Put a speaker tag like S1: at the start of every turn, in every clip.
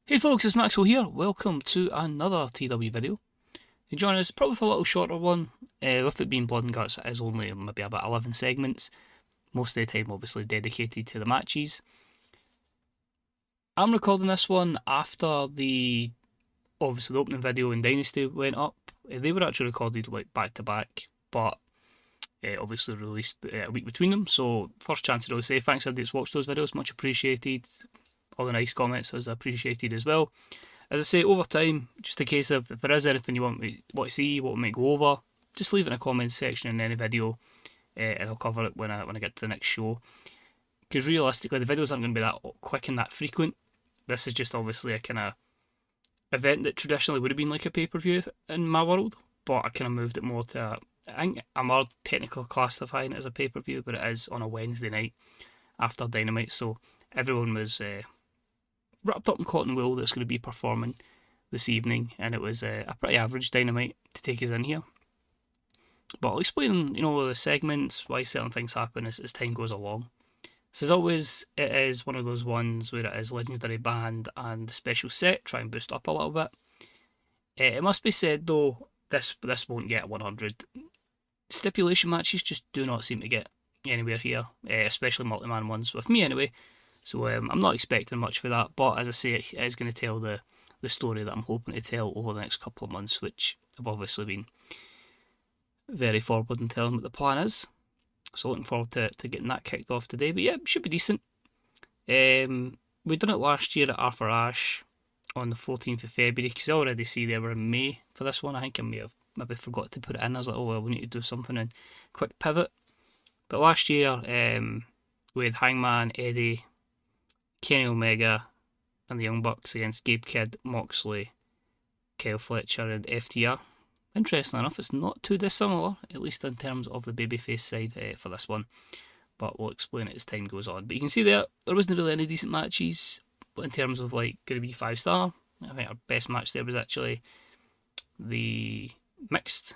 S1: Hey folks, it's Maxwell here. Welcome to another TW video. You join us probably for a little shorter one. With it being Blood and Guts, it is only maybe about 11 segments. Most of the time obviously dedicated to the matches. I'm recording this one after the opening video in Dynasty went up. They were actually recorded like back to back, but obviously released a week between them. So first chance to really say thanks everybody that's watched those videos, much appreciated. All the nice comments is appreciated as well. As I say, over time, just a case of if there is anything you want to see, what we might go over, just leave it in the comments section in any video, and I'll cover it when I get to the next show. Because realistically, the videos aren't going to be that quick and that frequent. This is just obviously a kind of event that traditionally would have been like a pay-per-view in my world, but I kind of moved it more to, I think I'm more technical classifying it as a pay-per-view, but it is on a Wednesday night after Dynamite, so everyone was wrapped up in cotton wool that's going to be performing this evening, and it was a pretty average Dynamite to take us in here. But I'll explain, the segments, why certain things happen as time goes along. So as always, it is one of those ones where it is legendary band and the special set, try and boost up a little bit. It must be said though, this won't get 100. Stipulation matches just do not seem to get anywhere here, especially multi-man ones with me anyway. So I'm not expecting much for that, but as I say, it is going to tell the story that I'm hoping to tell over the next couple of months, which I've obviously been very forward in telling what the plan is. So looking forward to getting that kicked off today. But yeah, it should be decent. We done it last year at Arthur Ashe on the 14th of February, because I already see they were in May for this one. I think I may have maybe forgot to put it in. I was like, oh well, we need to do something and quick pivot. But last year, with Hangman, Eddie, Kenny Omega, and the Young Bucks against Gabe Kidd, Moxley, Kyle Fletcher, and FTR. Interesting enough, it's not too dissimilar, at least in terms of the babyface side for this one. But we'll explain it as time goes on. But you can see there wasn't really any decent matches in terms of like going to be 5-star. I think our best match there was actually the mixed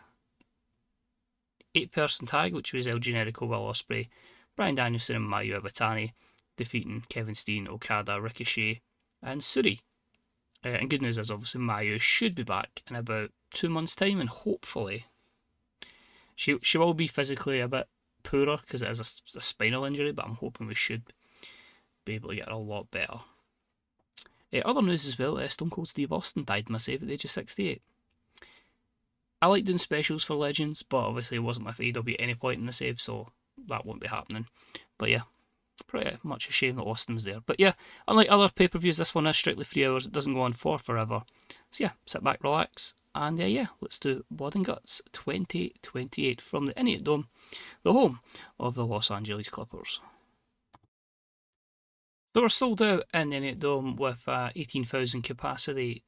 S1: 8-person tag, which was El Generico, Will Ospreay, Bryan Danielson, and Mayu Iwatani, defeating Kevin Steen, Okada, Ricochet, and Suri. And good news is obviously Mayu should be back in about 2 months' time, and hopefully she will be physically a bit poorer because it is a spinal injury, but I'm hoping we should be able to get her a lot better. Other news as well, Stone Cold Steve Austin died in my save at the age of 68. I like doing specials for Legends, but obviously it wasn't with AEW at any point in the save, so that won't be happening. But yeah, pretty much a shame that Austin was there. But yeah, unlike other pay-per-views, this one is strictly 3 hours. It doesn't go on for forever. So yeah, sit back, relax, and yeah, let's do Blood and Guts 2028 from the Elite Dome, the home of the Los Angeles Clippers. So we're sold out in the Elite Dome with 18,000 capacity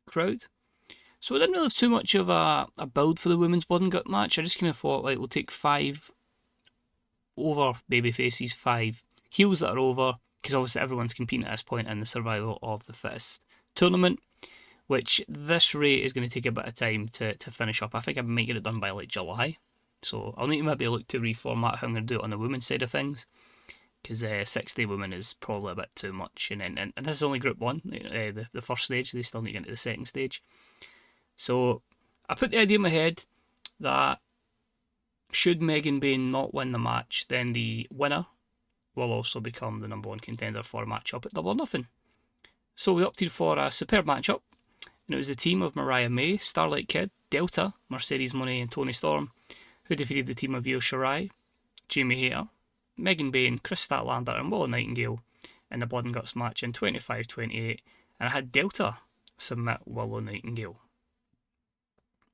S1: crowd. So we didn't really have too much of a build for the women's Blood and Gut match. I just kind of thought, like, we'll take 5 over babyfaces, 5 heels that are over, because obviously everyone's competing at this point in the survival of the fittest tournament, which this rate is going to take a bit of time to finish up. I think I might get it done by like July, so I'll need to maybe look to reformat how I'm going to do it on the women's side of things, because 60 women is probably a bit too much, and this is only group 1, the first stage. They still need to get into the second stage. So I put the idea in my head that should Megan Bayne not win the match, then the winner will also become the number 1 contender for a matchup at Double or Nothing. So we opted for a superb matchup, and it was the team of Mariah May, Starlight Kid, Delta, Mercedes Moné, and Toni Storm, who defeated the team of Io Shirai, Jamie Hayter, Megan Bayne, Kris Statlander, and Willow Nightingale in the Blood and Guts match in 25-28, and I had Delta submit Willow Nightingale.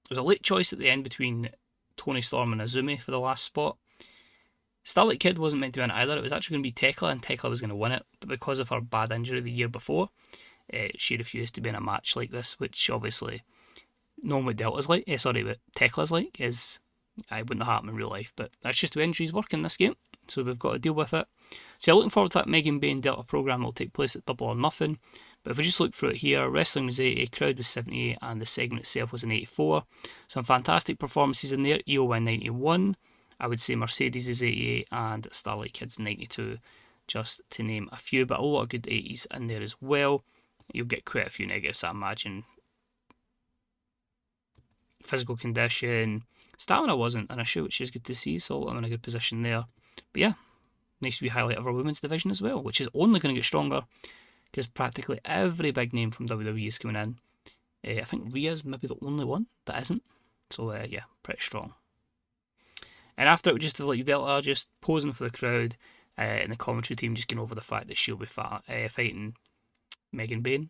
S1: There was a late choice at the end between Toni Storm and Azumi for the last spot. Starlight Kid wasn't meant to win either. It was actually going to be Tekla, and Tekla was going to win it, but because of her bad injury the year before, she refused to be in a match like this, which obviously knowing what Delta's like, what Tekla's like, is I wouldn't happen in real life, but that's just the way injuries work in this game, so we've got to deal with it. So looking forward to that Megan Bayne Delta program that will take place at Double or Nothing. But if we just look through it here, wrestling was 80, crowd was 78, and the segment itself was an 84. Some fantastic performances in there. Io won 91. I would say Mercedes is 88 and Starlight Kid's 92, just to name a few, but a lot of good 80s in there as well. You'll get quite a few negatives, I imagine. Physical condition, stamina wasn't an issue, which is good to see, so I'm in a good position there. But yeah, nice to be highlight of our women's division as well, which is only going to get stronger because practically every big name from WWE is coming in. I think Rhea's maybe the only one that isn't. So yeah, pretty strong. And after it, we just have like Delta just posing for the crowd, and the commentary team just getting over the fact that she'll be fighting Megan Bain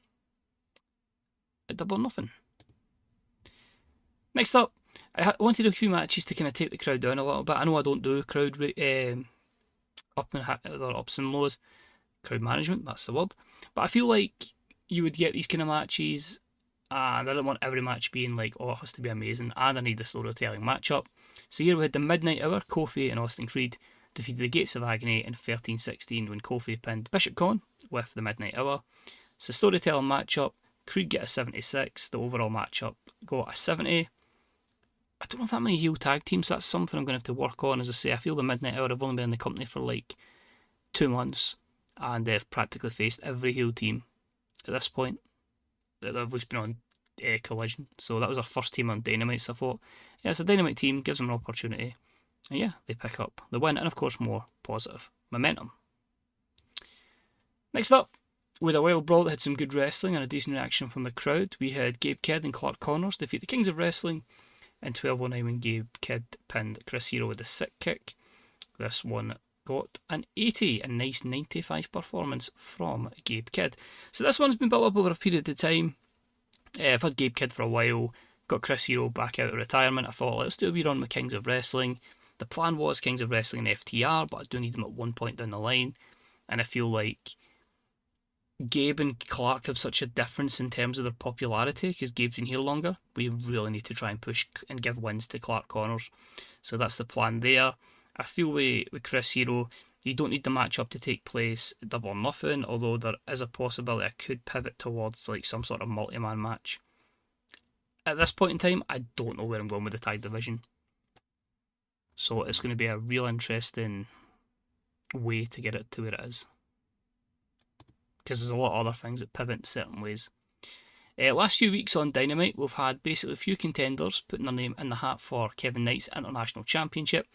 S1: at Double or Nothing. Next up, I wanted a few matches to kind of take the crowd down a little bit. I know I don't do crowd ups and lows, crowd management, that's the word. But I feel like you would get these kind of matches, and I don't want every match being like, oh, it has to be amazing, and I need a storytelling matchup. So here we had the Midnight Hour, Kofi and Austin Creed defeated the Gates of Agony in 13-16 when Kofi pinned Bishop Con with the Midnight Hour. So storytelling matchup, Creed get a 76, the overall matchup got a 70. I don't know if that many heel tag teams, that's something I'm going to have to work on. As I say, I feel the Midnight Hour have only been in the company for like 2 months, and they've practically faced every heel team at this point. They've at least been on Collision. So that was our first team on Dynamite, so I thought, yeah, it's a Dynamite team, gives them an opportunity. And yeah, they pick up the win, and of course more positive momentum. Next up, with a wild brawl that had some good wrestling and a decent reaction from the crowd, we had Gabe Kidd and Clark Connors defeat the Kings of Wrestling in 12:09 when Gabe Kidd pinned Chris Hero with a sick kick. This one got an 80, a nice 95 performance from Gabe Kidd. So this one's been built up over a period of time. I've had Gabe Kidd for a while, got Chris Hero back out of retirement. I thought, let's do a wee run with Kings of Wrestling. The plan was Kings of Wrestling and FTR, but I do need them at one point down the line. And I feel like Gabe and Clark have such a difference in terms of their popularity because Gabe's been here longer. We really need to try and push and give wins to Clark Connors. So that's the plan there. I feel with Chris Hero, you don't need the matchup to take place at Double or Nothing, although there is a possibility I could pivot towards like some sort of multi-man match. At this point in time, I don't know where I'm going with the tag division. So it's going to be a real interesting way to get it to where it is, because there's a lot of other things that pivot in certain ways. Last few weeks on Dynamite, we've had basically a few contenders putting their name in the hat for Kevin Knight's International Championship.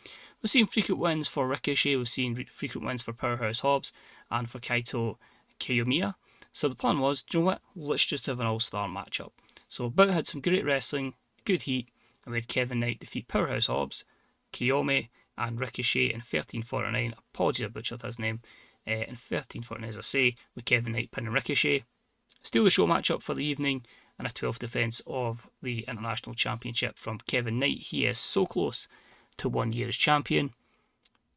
S1: We've seen frequent wins for Ricochet, we've seen frequent wins for Powerhouse Hobbs, and for Kaito Kiyomiya. So the plan was, do you know what, let's just have an all-star matchup. So Bout had some great wrestling, good heat, and we had Kevin Knight defeat Powerhouse Hobbs, Kiyomi, and Ricochet in 13:49. Apologies I butchered his name. In 13:49, as I say, with Kevin Knight pinning Ricochet. Steal the show matchup for the evening, and a 12th defence of the International Championship from Kevin Knight. He is so close to 1 year as champion.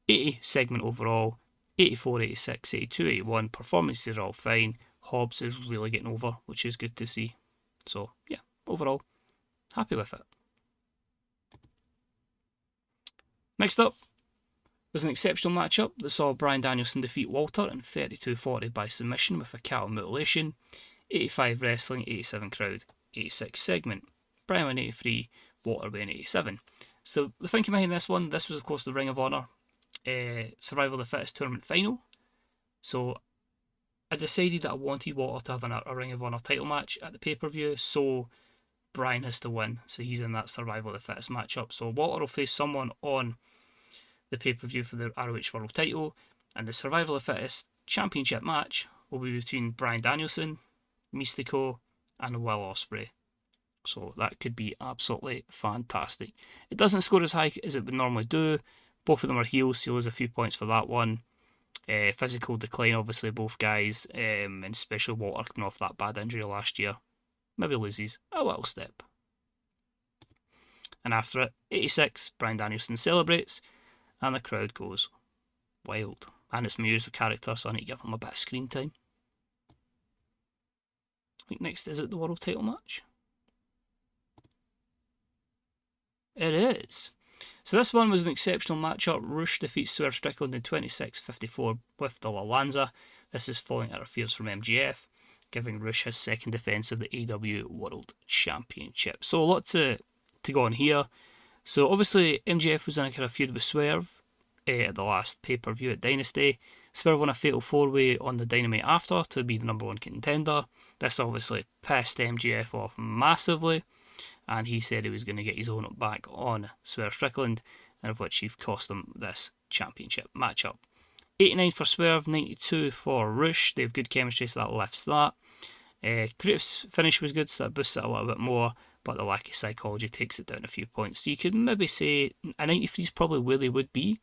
S1: 80 segment overall, 84, 86, 82, 81. Performances are all fine. Hobbs is really getting over, which is good to see. So yeah, overall, happy with it. Next up was an exceptional matchup that saw Bryan Danielson defeat Walter in 32-40 by submission with a cattle mutilation. 85 wrestling, 87 crowd, 86 segment. Bryan went 83, Walter went 87. So the thinking behind this one, this was of course the Ring of Honor Survival of the Fittest tournament final. So I decided that I wanted Walter to have a Ring of Honor title match at the pay-per-view, so Bryan has to win. So he's in that Survival of the Fittest matchup. So Walter will face someone on the pay-per-view for the ROH World title, and the Survival of the Fittest championship match will be between Bryan Danielson, Mystico, and Will Ospreay. So that could be absolutely fantastic. It doesn't score as high as it would normally do. Both of them are heels, so there's a few points for that one. Physical decline, obviously, both guys, and especially Walter coming off that bad injury last year. Maybe loses a little step. And after it, 86, Bryan Danielson celebrates, and the crowd goes wild. And it's my usual character, so I need to give him a bit of screen time. I think next, is it the world title match? It is. So this one was an exceptional matchup. Rush defeats Swerve Strickland in 26-54 with the La Lanza. This is following interference from MJF, giving Rush his second defence of the AEW World Championship. So a lot to go on here. So obviously MJF was in a kind of feud with Swerve at the last pay-per-view at Dynasty. Swerve won a fatal 4-way on the Dynamite after to be the number 1 contender. This obviously pissed MJF off massively, and he said he was going to get his own back on Swerve Strickland, and of which he cost him this championship matchup. 89 for Swerve, 92 for Rush. They have good chemistry, so that lifts that. Creative finish was good, so that boosts it a little bit more, but the lack of psychology takes it down a few points. So you could maybe say a 93 is probably where they would be,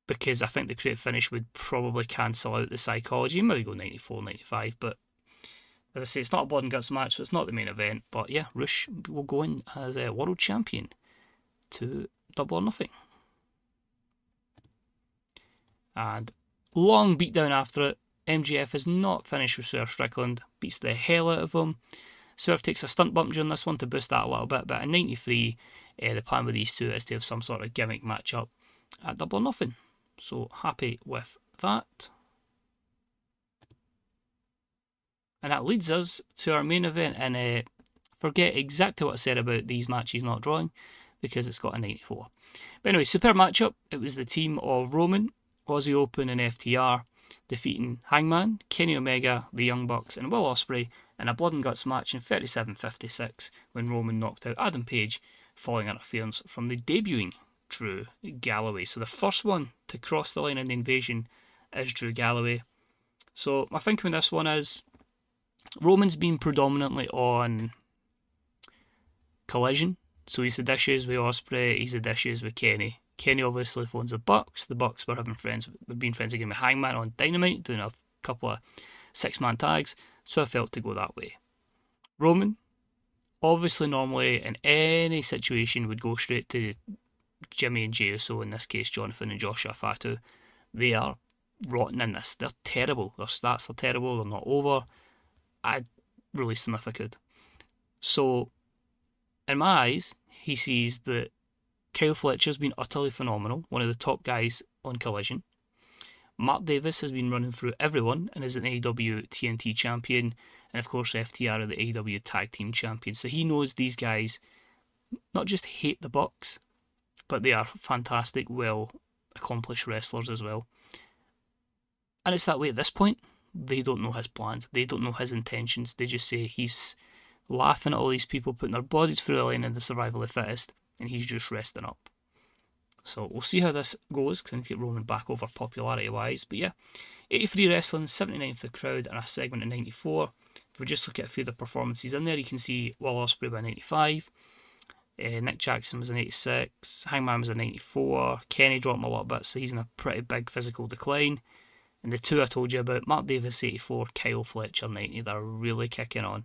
S1: because I think the creative finish would probably cancel out the psychology. Maybe go 94, 95, but as I say, it's not a blood and guts match, so it's not the main event. But yeah, Rush will go in as a world champion to Double or Nothing. And long beatdown after it. MJF is not finished with Swerve Strickland, beats the hell out of him. Swerve takes a stunt bump during this one to boost that a little bit, but at 93, the plan with these two is to have some sort of gimmick matchup at Double or Nothing. So happy with that. And that leads us to our main event, and forget exactly what I said about these matches not drawing, because it's got a 94. But anyway, superb matchup. It was the team of Roman, Aussie Open and FTR defeating Hangman, Kenny Omega, the Young Bucks and Will Ospreay in a blood and guts match in 37:56 when Roman knocked out Adam Page following interference from the debuting Drew Galloway. So the first one to cross the line in the invasion is Drew Galloway. So my thinking with this one is Roman's been predominantly on Collision. So he's had issues with Ospreay, he's had issues with Kenny. Kenny obviously phones the Bucks. The Bucks were being friends again with Hangman on Dynamite, doing a couple of 6-man tags. So I felt to go that way. Roman, obviously normally in any situation would go straight to Jimmy and Jey Uso, in this case Jonathan and Joshua Fatu. They are rotten in this. They're terrible. Their stats are terrible. They're not over. I'd release them if I could. So, in my eyes, he sees that Kyle Fletcher's been utterly phenomenal, one of the top guys on Collision. Mark Davis has been running through everyone and is an AEW TNT champion, and of course FTR are the AEW Tag Team champions. So he knows these guys not just hate the Bucks, but they are fantastic, well accomplished wrestlers as well. And it's that way at this point. They don't know his plans. They don't know his intentions. They just say he's laughing at all these people putting their bodies through a line in the survival of the fittest, and he's just resting up. So we'll see how this goes, because I need to get Roman back over popularity-wise. But yeah, 83 wrestling, 79 for the crowd, and a segment of 94. If we just look at a few of the performances in there, you can see Will Ospreay by 95. Nick Jackson was an 86. Hangman was a 94. Kenny dropped him a little bit, so he's in a pretty big physical decline. And the two I told you about, Mark Davis 84, Kyle Fletcher 90, they're really kicking on.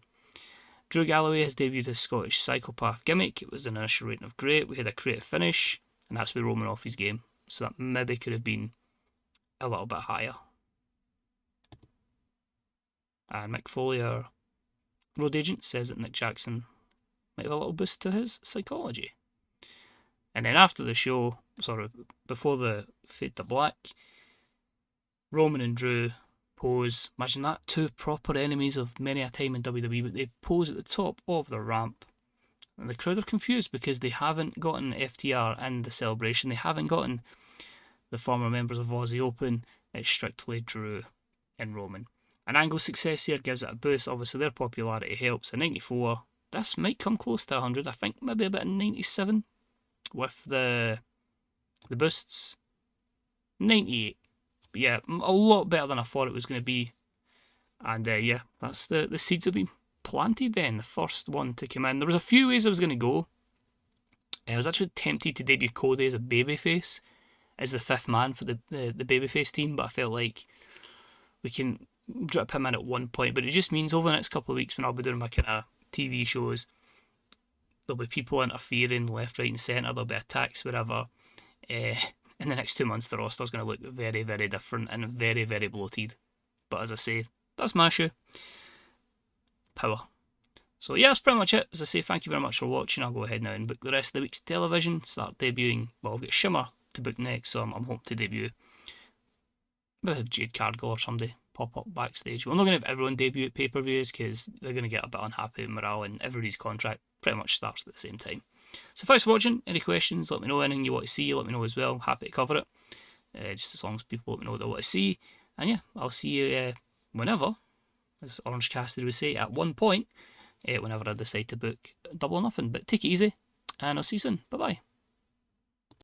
S1: Drew Galloway has debuted his Scottish psychopath gimmick. It was an initial rating of great. We had a creative finish, and that's with Roman off his game. So that maybe could have been a little bit higher. And Mick Foley, our road agent, says that Nick Jackson might have a little boost to his psychology. And then after the show, before the fade to black, Roman and Drew pose. Imagine that, two proper enemies of many a time in WWE, but they pose at the top of the ramp. And the crowd are confused because they haven't gotten FTR in the celebration. They haven't gotten the former members of Aussie Open. It's strictly Drew and Roman. An Angle's success here gives it a boost. Obviously their popularity helps. A 94. This might come close to 100. I think maybe about a 97 with the boosts. 98. But yeah, a lot better than I thought it was going to be. And yeah, that's the seeds have been planted then. The first one to come in. There was a few ways I was going to go. I was actually tempted to debut Cody as a babyface, as the fifth man for the babyface team, but I felt like we can drip him in at one point. But it just means over the next couple of weeks when I'll be doing my kind of TV shows, there'll be people interfering left, right and centre, there'll be attacks, wherever. In the next 2 months the roster's going to look very, very different and very, very bloated. But as I say, that's my show. Power. So yeah, that's pretty much it. As I say, thank you very much for watching. I'll go ahead now and book the rest of the week's television. Start debuting, well, I've got Shimmer to book next, so I'm hoping to debut. Maybe have Jade Cargill or somebody pop up backstage. We're not going to have everyone debut at pay-per-views because they're going to get a bit unhappy with morale, and everybody's contract pretty much starts at the same time. So thanks for watching. Any questions, let me know. Anything you want to see, let me know as well. Happy to cover it. just as long as people let me know what they want to see. And yeah, I'll see you whenever, as Orange Cassidy would say, at one point, whenever I decide to book Double or Nothing. But take it easy, and I'll see you soon. Bye bye.